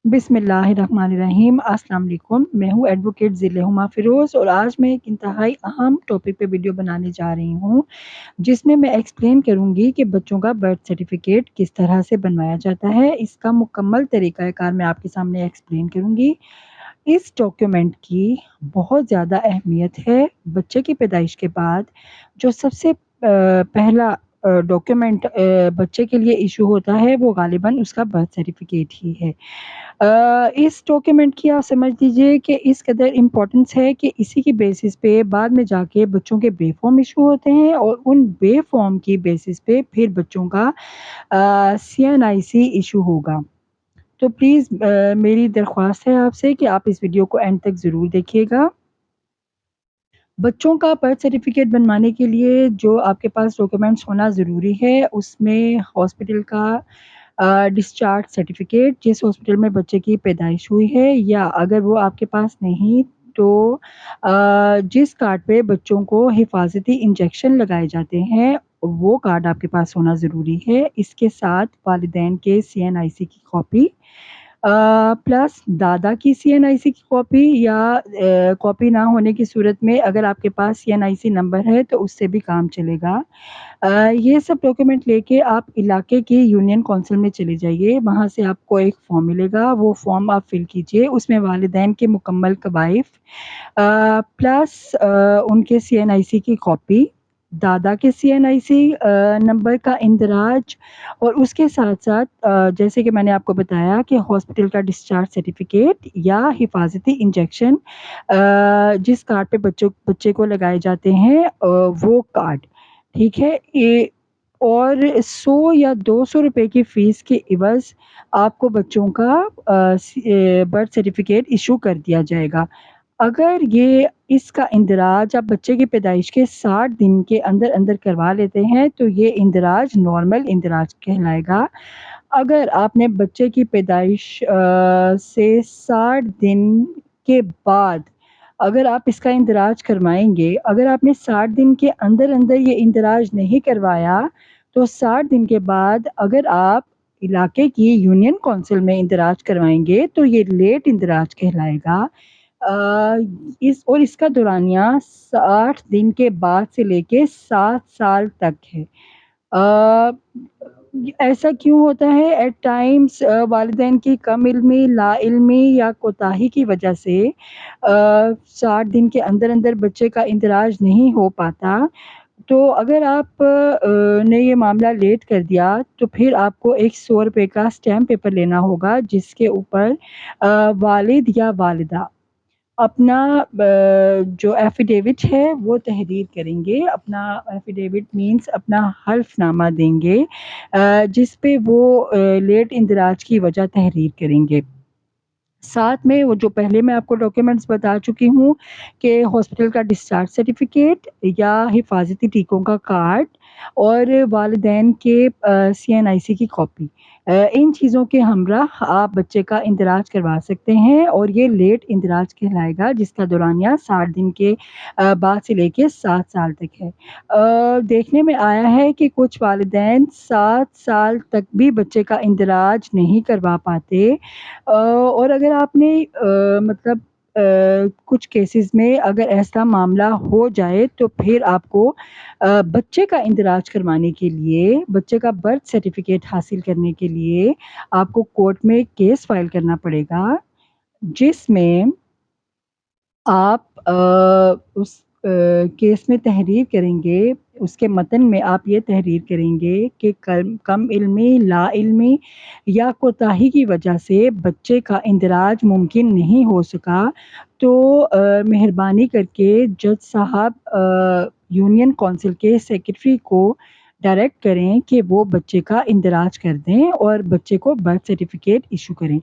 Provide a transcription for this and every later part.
बिस्मिल्लाहिर्रहमानिर्रहीम। अस्सलाम वालेकुम। मैं हूँ एडवोकेट ज़िले हुमा फ़िरोज़ और आज मैं एक इंतहाई अहम टॉपिक पे वीडियो बनाने जा रही हूँ, जिसमें मैं एक्सप्लेन करूँगी कि बच्चों का बर्थ सर्टिफ़िकेट किस तरह से बनवाया जाता है। इसका मुकम्मल तरीक़ाकार मैं आपके सामने एक्सप्लेन करूँगी। इस डॉक्यूमेंट की बहुत ज़्यादा अहमियत है। बच्चे की पैदाइश के बाद जो सबसे पहला डॉक्यूमेंट बच्चे के लिए इश्यू होता है वो ग़ालिबन उसका बर्थ सर्टिफ़िकेट ही है। इस डॉक्यूमेंट की आप समझ लीजिए कि इस कदर इम्पोर्टेंस है कि इसी की बेसिस पे बाद में जाके बच्चों के बे फॉर्म इशू होते हैं और उन बे फॉर्म की बेसिस पे फिर बच्चों का सीएनआईसी इशू होगा। तो प्लीज़ मेरी दरख्वास्त है आपसे कि आप इस वीडियो को एंड तक ज़रूर देखिएगा। बच्चों का बर्थ सर्टिफ़िकेट बनवाने के लिए जो आपके पास डॉक्यूमेंट्स होना ज़रूरी है, उसमें हॉस्पिटल का डिस्चार्ज सर्टिफ़िकेट, जिस हॉस्पिटल में बच्चे की पैदाइश हुई है, या अगर वो आपके पास नहीं तो जिस कार्ड पे बच्चों को हिफाजती इंजेक्शन लगाए जाते हैं, वो कार्ड आपके पास होना ज़रूरी है। इसके साथ वालिदैन के सीएनआईसी की कॉपी प्लस दादा की सीएनआईसी की कॉपी, या कॉपी ना होने की सूरत में अगर आपके पास सीएनआईसी नंबर है तो उससे भी काम चलेगा। ये सब डॉक्यूमेंट लेके आप इलाके की यूनियन काउंसिल में चले जाइए, वहाँ से आपको एक फॉर्म मिलेगा, वो फॉर्म आप फिल कीजिए। उसमें वालिदैन के मुकम्मल कवाइफ प्लस उनके सीएनआईसी की कॉपी, दादा के सीएनआईसी नंबर का इंदराज, और उसके साथ-साथ जैसे कि मैंने आपको बताया कि हॉस्पिटल का डिस्चार्ज सर्टिफ़िकेट या हिफाजती इंजेक्शन जिस कार्ड पे बच्चे को लगाए जाते हैं वो कार्ड, ठीक है? ये और 100 या 200 रुपए की फ़ीस के इवज़ आपको बच्चों का बर्थ सर्टिफ़िकेट इश्यू कर दिया जाएगा। अगर ये इसका इंदराज आप बच्चे की पैदाइश के 60 दिन के अंदर-अंदर करवा लेते हैं, तो ये इंदराज नॉर्मल इंदराज कहलाएगा। अगर आपने बच्चे की पैदाइश से 60 दिन के बाद अगर आप इसका इंदराज करवाएँगे, अगर आपने 60 दिन के अंदर-अंदर ये इंदराज नहीं करवाया, तो 60 दिन के बाद अगर आप इलाके की यूनियन काउंसिल में इंदराज करवाएँगे, तो ये लेट इंदराज कहलाएगा। इस और इसका दौरानिया 60 दिन के बाद से लेके 7 साल तक है। अ, ऐसा क्यों होता है? एट टाइम्स वालिदैन की कम इल्मी, लाइल्मी या कोताही की वजह से 60 दिन के अंदर-अंदर बच्चे का इंदराज नहीं हो पाता। तो अगर आप ने ये मामला लेट कर दिया, तो फिर आपको एक 100 रुपए का स्टैम्प पेपर लेना होगा, जिसके ऊपर वालिद या वालिदा अपना जो एफ़िडेविट है वो तहरीर करेंगे। अपना एफ़िडेविट मीन्स अपना हल्फ़नामा देंगे जिस पे वो लेट इंदराज की वजह तहरीर करेंगे। साथ में वो जो पहले मैं आपको डॉक्यूमेंट्स बता चुकी हूँ कि हॉस्पिटल का डिस्चार्ज सर्टिफ़िकेट या हिफाज़ती टीकों का कार्ड और वालिदैन के सीएनआईसी की कॉपी। इन चीज़ों के हमराह आप बच्चे का इंदराज करवा सकते हैं और ये लेट इंदराज कहलाएगा, जिसका दौरानिया 60 दिन के बाद से लेके 7 साल तक है। देखने में आया है कि कुछ वालिदैन 7 साल तक भी बच्चे का इंदराज नहीं करवा पाते। और अगर आपने मतलब कुछ केसेस में अगर ऐसा मामला हो जाए, तो फिर आपको बच्चे का इंदराज करवाने के लिए, बच्चे का बर्थ सर्टिफ़िकेट हासिल करने के लिए आपको कोर्ट में केस फ़ाइल करना पड़ेगा, जिसमें आप उस केस में तहरीर करेंगे, उसके मतन में आप ये तहरीर करेंगे कि कम इल्मी, लाइल्मी या कोताही की वजह से बच्चे का इंदराज मुमकिन नहीं हो सका, तो मेहरबानी करके जज साहब यूनियन काउंसिल के सेक्रेटरी को डायरेक्ट करें कि वो बच्चे का इंदराज कर दें और बच्चे को बर्थ सर्टिफ़िकेट इश्यू करें।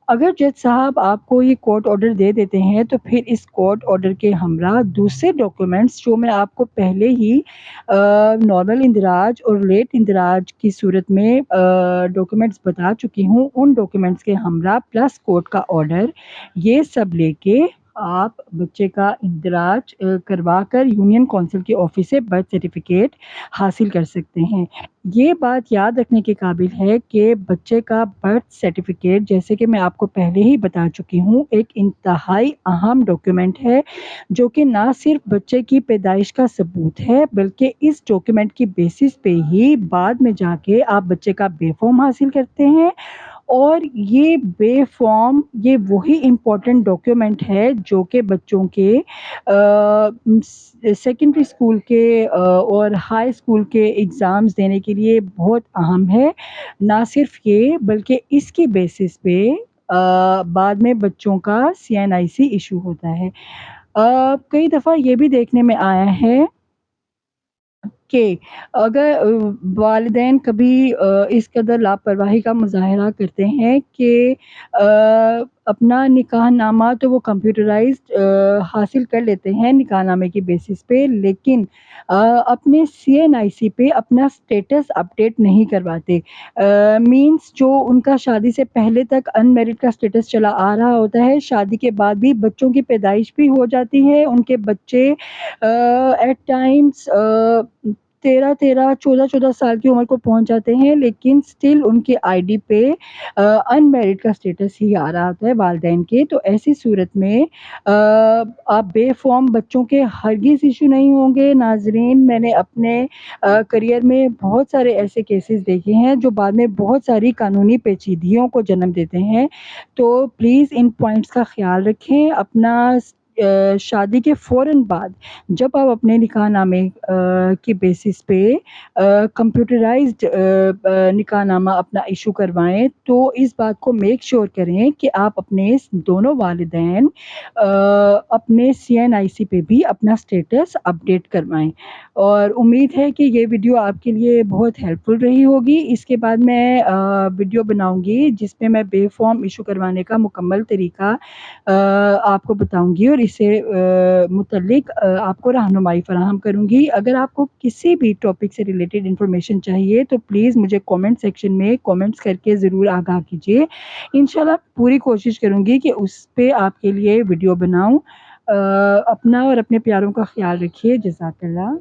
अगर जज साहब आपको ये कोर्ट ऑर्डर दे देते हैं, तो फिर इस कोर्ट ऑर्डर के हमरा दूसरे डॉक्यूमेंट्स जो मैं आपको पहले ही नॉर्मल इंदराज और लेट इंदराज की सूरत में डॉक्यूमेंट्स बता चुकी हूँ, उन डॉक्यूमेंट्स के हमरा प्लस कोर्ट का ऑर्डर, ये सब लेके آپ بچے کا اندراج کروا کر یونین کونسل کے آفس سے برتھ سرٹیفکیٹ حاصل کر سکتے ہیں۔ یہ بات یاد رکھنے کے قابل ہے کہ بچے کا برتھ سرٹیفکیٹ، جیسے کہ میں آپ کو پہلے ہی بتا چکی ہوں، ایک انتہائی اہم ڈاکیومنٹ ہے جو کہ نہ صرف بچے کی پیدائش کا ثبوت ہے، بلکہ اس ڈاکیومنٹ کی بیسس پہ ہی بعد میں جا کے آپ بچے کا بے فارم حاصل کرتے ہیں، اور یہ بے فارم یہ وہی امپورٹنٹ ڈاکیومنٹ ہے جو کہ بچوں کے سیکنڈری اسکول کے اور ہائی اسکول کے ایگزامز دینے کے لیے بہت اہم ہے۔ نہ صرف یہ بلکہ اس کی بیسس پہ بعد میں بچوں کا CNIC ایشو ہوتا ہے۔ کئی دفعہ یہ بھی دیکھنے میں آیا ہے کہ اگر والدین کبھی اس قدر لاپرواہی کا مظاہرہ کرتے ہیں کہ اپنا نکاح نامہ تو وہ کمپیوٹرائزڈ حاصل کر لیتے ہیں نکاح نامے کی بیسس پہ، لیکن اپنے CNIC پہ اپنا سٹیٹس اپڈیٹ نہیں کرواتے۔ مینس جو ان کا شادی سے پہلے تک ان میرڈ کا سٹیٹس چلا آ رہا ہوتا ہے، شادی کے بعد بھی بچوں کی پیدائش بھی ہو جاتی ہے، ان کے بچے ایٹ ٹائمز 14 سال کی عمر کو پہنچ جاتے ہیں، لیکن سٹل ان کے ID پہ ان میرڈ کا سٹیٹس ہی آ رہا ہوتا ہے والدین کے۔ تو ایسی صورت میں آپ بے فارم بچوں کے ہرگز ایشو نہیں ہوں گے۔ ناظرین، میں نے اپنے کریئر میں بہت سارے ایسے کیسز دیکھے ہیں جو بعد میں بہت ساری قانونی پیچیدگیوں کو جنم دیتے ہیں، تو پلیز ان پوائنٹس کا خیال رکھیں۔ اپنا شادی کے فوراً بعد جب آپ اپنے نکاح نامے کی بیسس پہ کمپیوٹرائزڈ نکاح نامہ اپنا ایشو کروائیں، تو اس بات کو میک شور کریں کہ آپ اپنے دونوں والدین اپنے CNIC پہ بھی اپنا سٹیٹس اپڈیٹ کروائیں۔ اور امید ہے کہ یہ ویڈیو آپ کے لیے بہت ہیلپ فل رہی ہوگی۔ اس کے بعد میں ویڈیو بناؤں گی جس میں میں بے فارم ایشو کروانے کا مکمل طریقہ آپ کو بتاؤں گی اور اس سے متعلق آپ کو رہنمائی فراہم کروں گی۔ اگر آپ کو کسی بھی ٹاپک سے ریلیٹڈ انفارمیشن چاہیے تو پلیز مجھے کومنٹ سیکشن میں کومنٹس کر کے ضرور آگاہ کیجیے۔ انشاءاللہ پوری کوشش کروں گی کہ اس پہ آپ کے لیے ویڈیو بناؤں۔ اپنا اور اپنے پیاروں کا خیال رکھیے۔ جزاک اللہ۔